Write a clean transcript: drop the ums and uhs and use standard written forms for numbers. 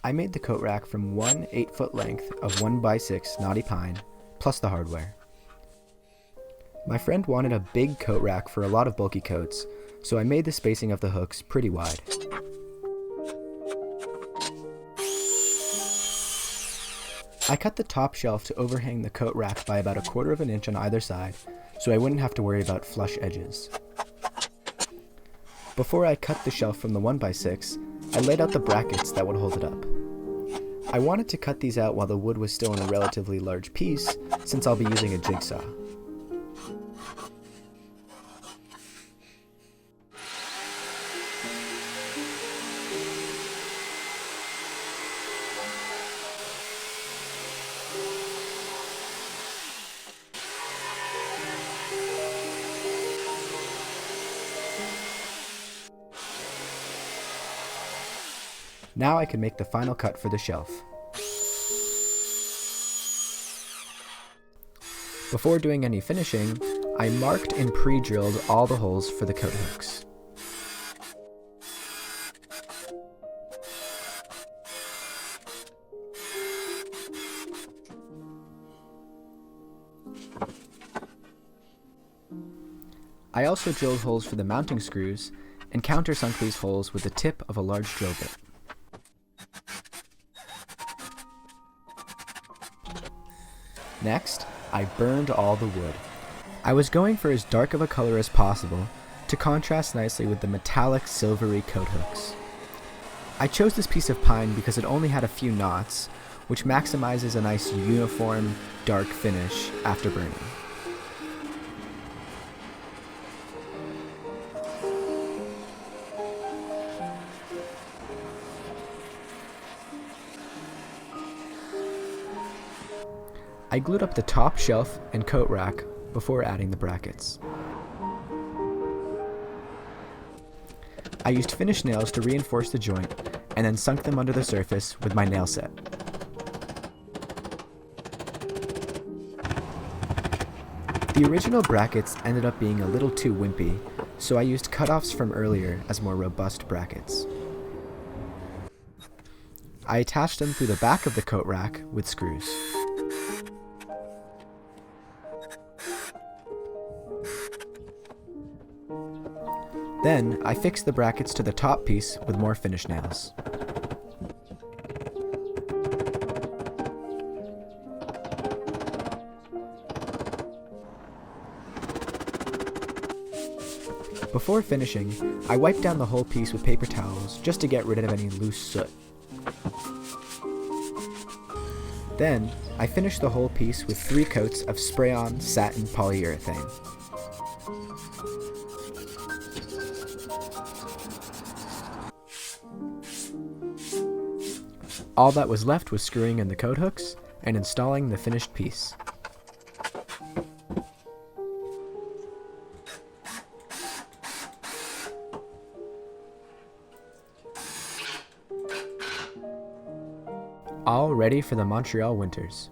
I made the coat rack from one 8-foot length of 1x6 knotty pine, plus the hardware. My friend wanted a big coat rack for a lot of bulky coats, so I made the spacing of the hooks pretty wide. I cut the top shelf to overhang the coat rack by about 1/4 of an inch on either side, so I wouldn't have to worry about flush edges. Before I cut the shelf from the 1x6, I laid out the brackets that would hold it up. I wanted to cut these out while the wood was still in a relatively large piece, since I'll be using a jigsaw. Now I can make the final cut for the shelf. Before doing any finishing, I marked and pre-drilled all the holes for the coat hooks. I also drilled holes for the mounting screws and countersunk these holes with the tip of a large drill bit. Next, I burned all the wood. I was going for as dark of a color as possible to contrast nicely with the metallic silvery coat hooks. I chose this piece of pine because it only had a few knots, which maximizes a nice uniform, dark finish after burning. I glued up the top shelf and coat rack before adding the brackets. I used finish nails to reinforce the joint and then sunk them under the surface with my nail set. The original brackets ended up being a little too wimpy, so I used cutoffs from earlier as more robust brackets. I attached them through the back of the coat rack with screws. Then, I fixed the brackets to the top piece with more finish nails. Before finishing, I wiped down the whole piece with paper towels just to get rid of any loose soot. Then, I finished the whole piece with 3 coats of spray-on satin polyurethane. All that was left was screwing in the coat hooks and installing the finished piece. All ready for the Montreal winters.